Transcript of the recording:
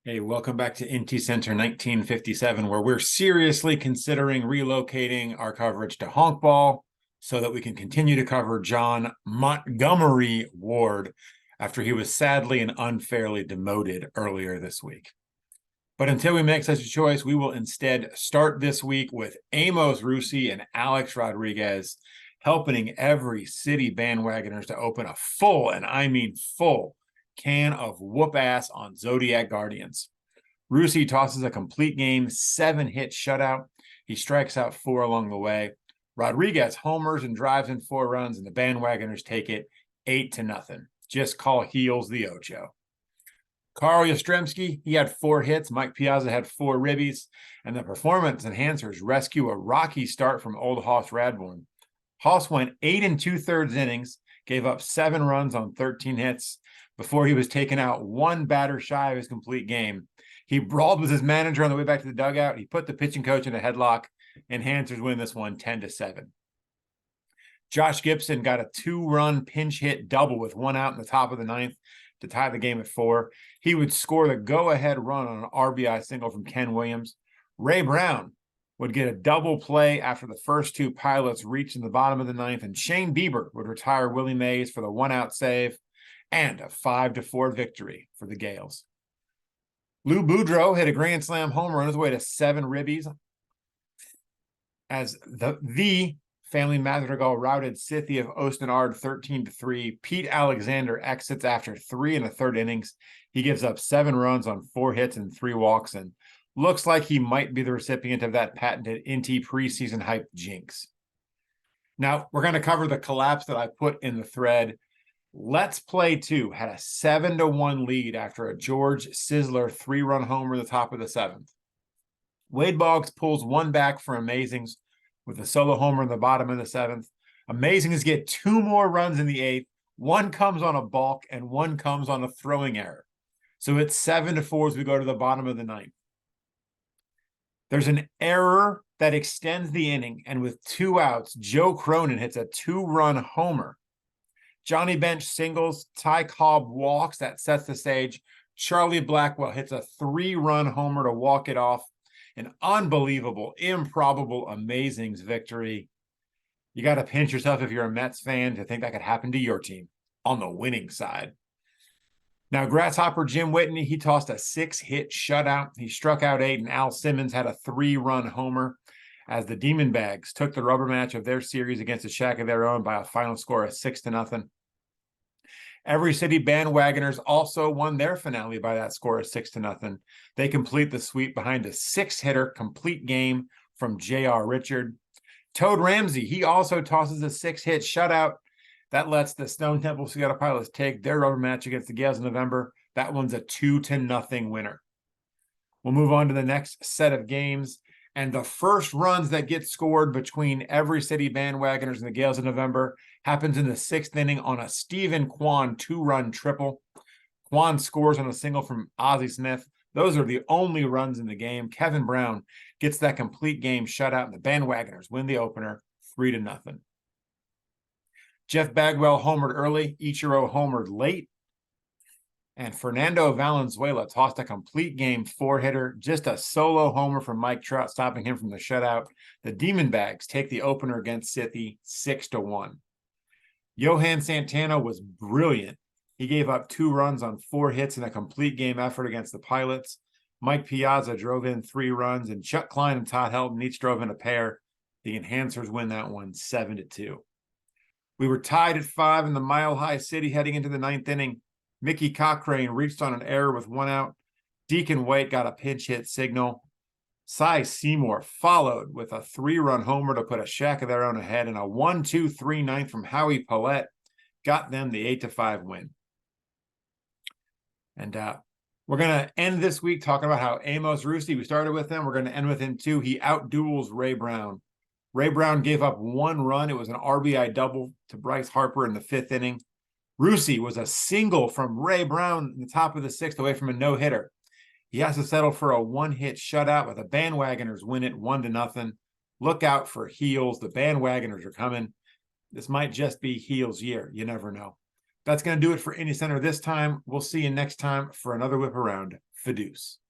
Hey, welcome back to IntyCenter 1957, where we're seriously considering relocating our coverage to Honkball so that we can continue to cover John Montgomery Ward after he was sadly and unfairly demoted earlier this week. But until we make such a choice, we will instead start this week with Amos Rusi and Alex Rodriguez helping every city bandwagoners to open a full, and I mean full, can of whoop ass on Zodiac Guardians. Rusi tosses a complete game, 7-hit shutout. He strikes out 4 along the way. Rodriguez homers and drives in 4 runs, and the bandwagoners take it 8-0. Just call heels the Ocho. Carl Yastrzemski, he had 4 hits. Mike Piazza had 4 ribbies, and the performance enhancers rescue a rocky start from old Hoss Radbourn. Hoss went 8 2/3 innings, gave up 7 runs on 13 hits before he was taken out 1 batter shy of his complete game. He brawled with his manager on the way back to the dugout. He put the pitching coach in a headlock. Enhancers win this one 10-7. Josh Gibson got a 2-run pinch hit double with 1 out in the top of the 9th to tie the game at 4. He would score the go-ahead run on an RBI single from Ken Williams. Ray Brown would get a double play after the first 2 pilots reached in the bottom of the 9th, and Shane Bieber would retire Willie Mays for the 1-out save and a 5-4 victory for the Gales. Lou Boudreau hit a grand slam homer on his way to 7 ribbies as the Family Madrigal routed Scythia of Ostenard 13-3. Pete Alexander exits after 3 1/3 innings. He gives up 7 runs on 4 hits and 3 walks, and looks like he might be the recipient of that patented Inty preseason hype jinx. Now, we're going to cover the collapse that I put in the thread. Let's Play 2 had a 7-1 lead after a George Sizzler 3-run homer in the top of the 7th. Wade Boggs pulls 1 back for Amazings with a solo homer in the bottom of the 7th. Amazings get 2 more runs in the 8th. 1 comes on a balk and 1 comes on a throwing error. So it's 7-4 as we go to the bottom of the 9th. There's an error that extends the inning, and with 2 outs, Joe Cronin hits a 2-run homer. Johnny Bench singles, Ty Cobb walks, that sets the stage. Charlie Blackwell hits a 3-run homer to walk it off. An unbelievable, improbable, Amazings victory. You got to pinch yourself if you're a Mets fan to think that could happen to your team on the winning side. Now, Grasshopper Jim Whitney, he tossed a 6-hit shutout. He struck out 8, and Al Simmons had a 3-run homer as the Demon Bags took the rubber match of their series against a shack of their own by a final score of 6-0. Every City Bandwagoners also won their finale by that score of 6-0. They complete the sweep behind a 6-hitter complete game from J.R. Richard. Toad Ramsey, he also tosses a 6-hit shutout. That lets the Stone Temple Seattle Pilots take their rubber match against the Gales in November. That one's a 2-0 winner. We'll move on to the next set of games. And the first runs that get scored between Every City Bandwagoners and the Gales in November happens in the 6th inning on a Stephen Kwan 2-run triple. Kwan scores on a single from Ozzie Smith. Those are the only runs in the game. Kevin Brown gets that complete game shutout, and the Bandwagoners win the opener 3-0. Jeff Bagwell homered early. Ichiro homered late. And Fernando Valenzuela tossed a complete game 4-hitter, just a solo homer from Mike Trout, stopping him from the shutout. The Demon Bags take the opener against Scythia 6-1. Johan Santana was brilliant. He gave up 2 runs on 4 hits in a complete game effort against the Pilots. Mike Piazza drove in 3 runs, and Chuck Klein and Todd Helton each drove in a pair. The Enhancers win that one 7-2. We were tied at 5 in the Mile High City heading into the 9th inning. Mickey Cochrane reached on an error with 1 out. Deacon White got a pinch hit signal. Cy Seymour followed with a 3-run homer to put a shack of their own ahead, and a 1-2-3 9th from Howie Paulette got them the 8-5 win. And we're going to end this week talking about how Amos Rusi, we started with him. We're going to end with him too. He outduels Ray Brown. Ray Brown gave up 1 run. It was an RBI double to Bryce Harper in the 5th inning. Rusi was a single from Ray Brown in the top of the 6th away from a no-hitter. He has to settle for a 1-hit shutout, but the Bandwagoners win it 1-0. Look out for heels. The Bandwagoners are coming. This might just be heels year. You never know. That's going to do it for IntyCenter this time. We'll see you next time for another whip around. Fidus.